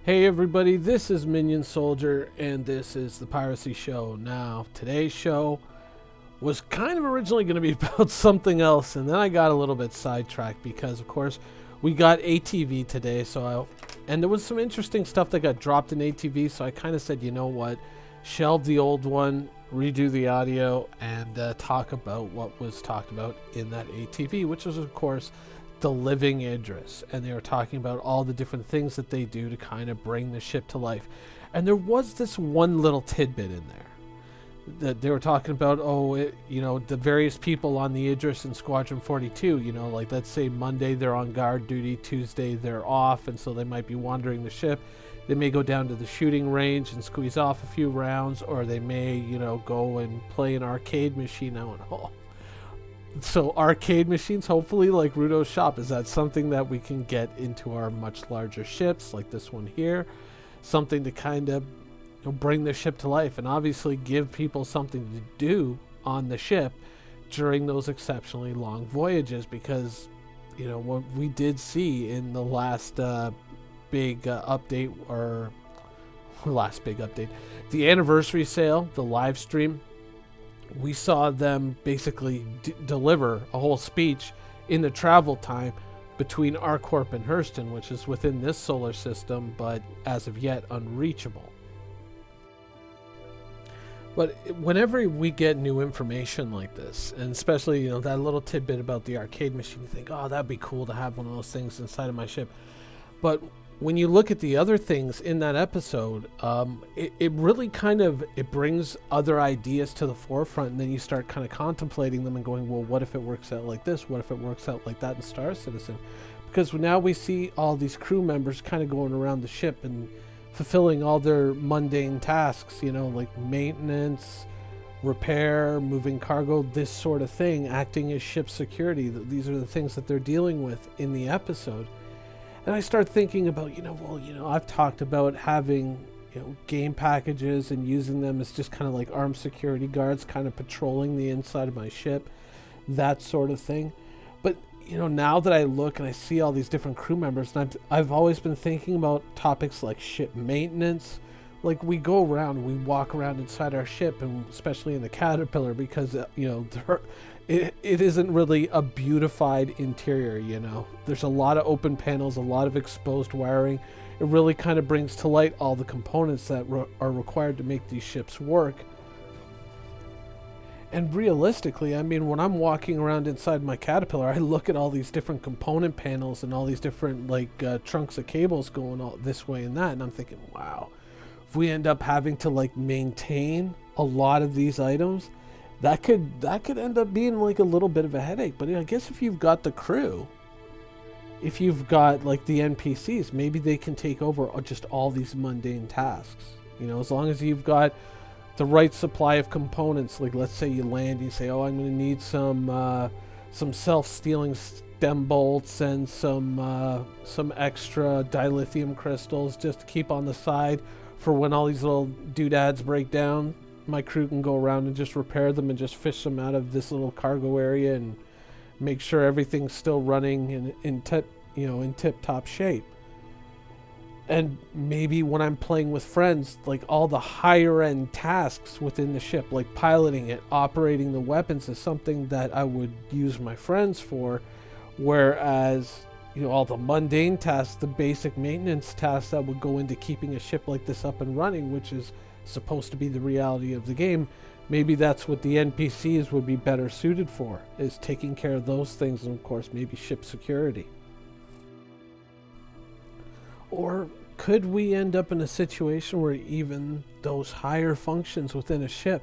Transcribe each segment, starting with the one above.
Hey everybody, this is Minion Soldier, and this is the Piracy Show. Now, today's show was kind of originally going to be about something else, and then I got a little bit sidetracked because, of course, we got ATV today. And there was some interesting stuff that got dropped in ATV, so I kind of said, you know what, shelve the old one, redo the audio, and talk about what was talked about in that ATV, which was, of course, the living Idris. And they were talking about all the different things that they do to kind of bring the ship to life. And there was this one little tidbit in there that they were talking about, the various people on the Idris in Squadron 42, like let's say Monday they're on guard duty, Tuesday they're off, and so they might be wandering the ship. They may go down to the shooting range and squeeze off a few rounds, or they may, go and play an arcade machine out at home. So arcade machines, hopefully like Rudo's shop, is that something that we can get into our much larger ships like this one here? Something to kind of bring the ship to life and obviously give people something to do on the ship during those exceptionally long voyages, because what we did see in the last big update, or last big update, the anniversary sale, the live stream, we saw them basically deliver a whole speech in the travel time between ArcCorp and Hurston, which is within this solar system, but as of yet unreachable. But whenever we get new information like this, and especially, that little tidbit about the arcade machine, you think, oh, that'd be cool to have one of those things inside of my ship. But when you look at the other things in that episode, it really it brings other ideas to the forefront, and then you start kind of contemplating them and going, well, what if it works out like this? What if it works out like that in Star Citizen? Because now we see all these crew members kind of going around the ship and fulfilling all their mundane tasks, like maintenance, repair, moving cargo, this sort of thing, acting as ship security. These are the things that they're dealing with in the episode. And I start thinking about, I've talked about having, game packages and using them as just kind of like armed security guards, kind of patrolling the inside of my ship, that sort of thing. But, now that I look and I see all these different crew members, and I've always been thinking about topics like ship maintenance. Like, we go around, we walk around inside our ship, and especially in the Caterpillar, because, it isn't really a beautified interior, There's a lot of open panels, a lot of exposed wiring. It really kind of brings to light all the components that are required to make these ships work. And realistically, I mean, when I'm walking around inside my Caterpillar, I look at all these different component panels and all these different, trunks of cables going all this way and that, and I'm thinking, wow, if we end up having to, maintain a lot of these items, that could end up being a little bit of a headache. But I guess if you've got the crew, if you've got the NPCs, maybe they can take over just all these mundane tasks. As long as you've got the right supply of components. Like, let's say you land, you say, oh, I'm going to need some self-stealing stem bolts and some extra dilithium crystals just to keep on the side for when all these little doodads break down. My crew can go around and just repair them and just fish them out of this little cargo area and make sure everything's still running in tip-top shape. And maybe when I'm playing with friends, all the higher end tasks within the ship, like piloting it, operating the weapons, is something that I would use my friends for. Whereas, all the mundane tasks, the basic maintenance tasks that would go into keeping a ship like this up and running, which is supposed to be the reality of the game, maybe that's what the NPCs would be better suited for, is taking care of those things, and of course maybe ship security. Or could we end up in a situation where even those higher functions within a ship,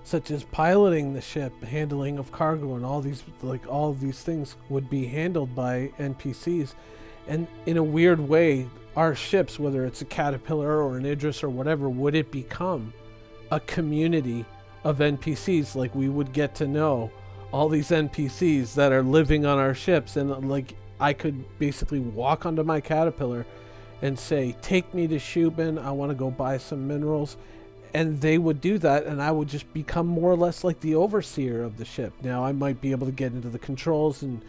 such as piloting the ship, handling of cargo, and all of these things, would be handled by NPCs? And in a weird way, our ships, whether it's a Caterpillar or an Idris or whatever, would it become a community of NPCs? Like, we would get to know all these NPCs that are living on our ships, and I could basically walk onto my Caterpillar and say, take me to Shubin, I want to go buy some minerals, and they would do that, and I would just become more or less like the overseer of the ship. Now, I might be able to get into the controls and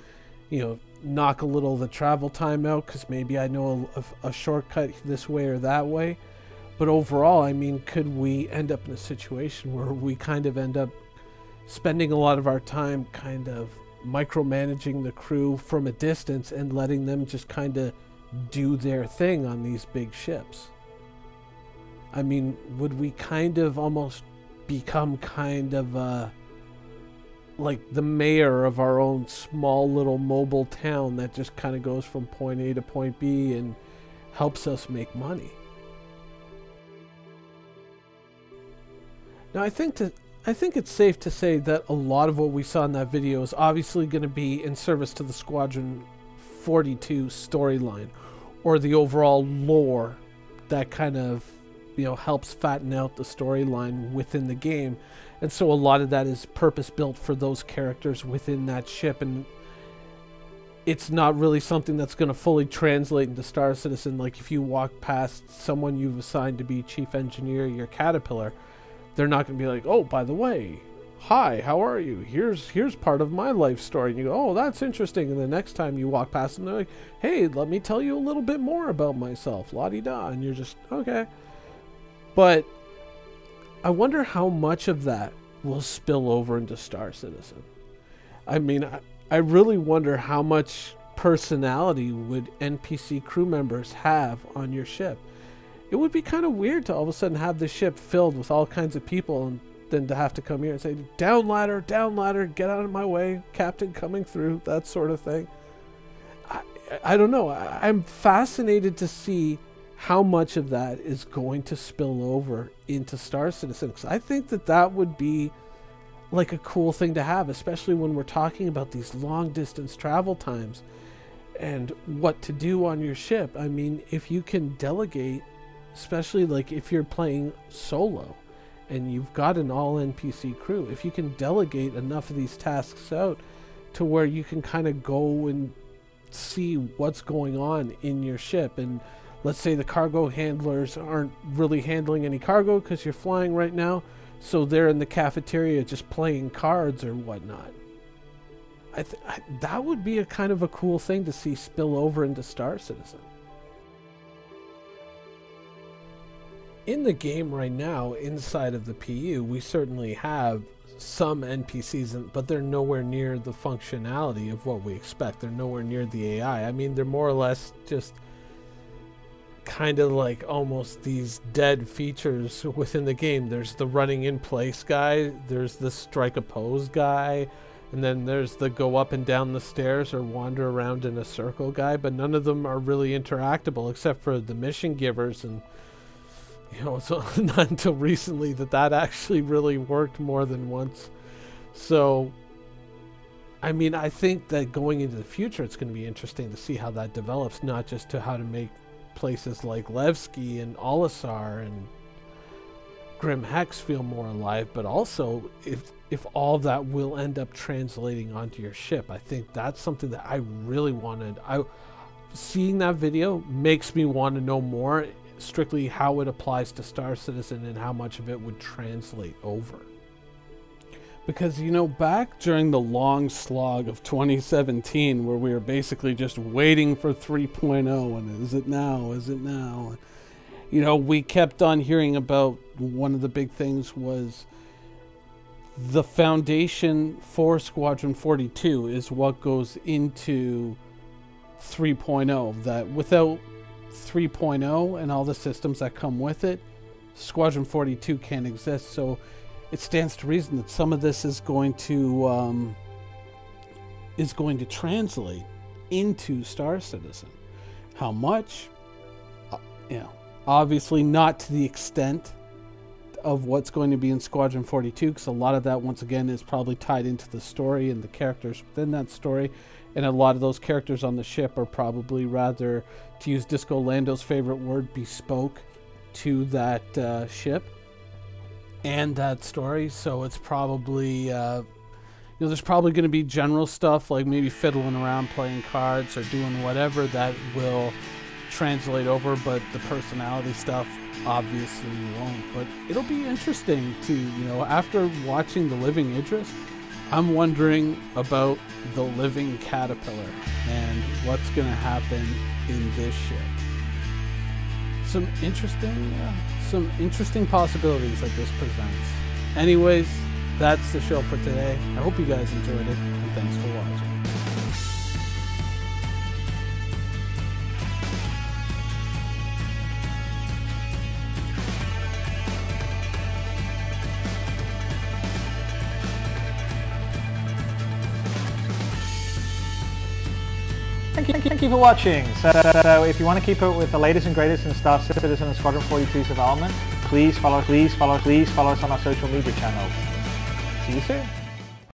knock a little of the travel time out because maybe I know a shortcut this way or that way. But overall, I mean, could we end up in a situation where we kind of end up spending a lot of our time kind of micromanaging the crew from a distance and letting them just kind of do their thing on these big ships? I mean, would we kind of almost become kind of like the mayor of our own small little mobile town that just kind of goes from point A to point B and helps us make money? Now, I think it's safe to say that a lot of what we saw in that video is obviously going to be in service to the Squadron 42 storyline, or the overall lore that kind of, you know, helps fatten out the storyline within the game. And so a lot of that is purpose built for those characters within that ship, and it's not really something that's going to fully translate into Star Citizen. Like if you walk past someone you've assigned to be chief engineer your Caterpillar, they're not going to be like, oh, by the way, hi, how are you? Here's part of my life story. And you go, oh, that's interesting. And the next time you walk past them, they're like, hey, let me tell you a little bit more about myself. La-di-da. And you're just, okay. But I wonder how much of that will spill over into Star Citizen. I mean, I really wonder how much personality would NPC crew members have on your ship. It would be kind of weird to all of a sudden have the ship filled with all kinds of people and then to have to come here and say, down ladder, get out of my way, captain coming through, that sort of thing. I don't know. I'm fascinated to see how much of that is going to spill over into Star Citizen, because I think that would be like a cool thing to have, especially when we're talking about these long distance travel times and what to do on your ship. I mean, if you can delegate, especially like if you're playing solo and you've got an all NPC crew, if you can delegate enough of these tasks out to where you can kind of go and see what's going on in your ship. And let's say the cargo handlers aren't really handling any cargo because you're flying right now, so they're in the cafeteria just playing cards or whatnot. That would be a kind of a cool thing to see spill over into Star Citizen. In the game right now, inside of the PU, we certainly have some NPCs, but they're nowhere near the functionality of what we expect. They're nowhere near the AI. I mean, they're more or less just kind of like almost these dead features within the game. There's the running in place guy, there's the strike a pose guy, and then there's the go up and down the stairs or wander around in a circle guy, but none of them are really interactable except for the mission givers. And you know, so not until recently that actually really worked more than once. So I mean, I think that going into the future, it's going to be interesting to see how that develops, not just to how to make places like Levski and Olisar and Grim Hex feel more alive, but also if all of that will end up translating onto your ship. I think that's something that I really wanted. Seeing that video makes me want to know more, strictly how it applies to Star Citizen and how much of it would translate over. Because, you know, back during the long slog of 2017, where we were basically just waiting for 3.0, and is it now, is it now? You know, we kept on hearing about, one of the big things was the foundation for Squadron 42 is what goes into 3.0. That without 3.0 and all the systems that come with it, Squadron 42 can't exist. So it stands to reason that some of this is going to translate into Star Citizen. How much? You know, obviously not to the extent of what's going to be in Squadron 42, because a lot of that, once again, is probably tied into the story and the characters within that story. And a lot of those characters on the ship are probably, rather, to use Disco Lando's favorite word, bespoke to that ship and that story. So it's probably, you know, there's probably going to be general stuff like maybe fiddling around, playing cards, or doing whatever that will translate over, but the personality stuff obviously won't. But it'll be interesting to, you know, after watching The Living Idris, I'm wondering about the living caterpillar and what's going to happen in this ship. Some interesting possibilities that this presents. Anyways, that's the show for today. I hope you guys enjoyed it, and thanks for watching. Thank you for watching. So if you want to keep up with the latest and greatest in Star Citizen and Squadron 42's development, please follow us on our social media channels. See you soon.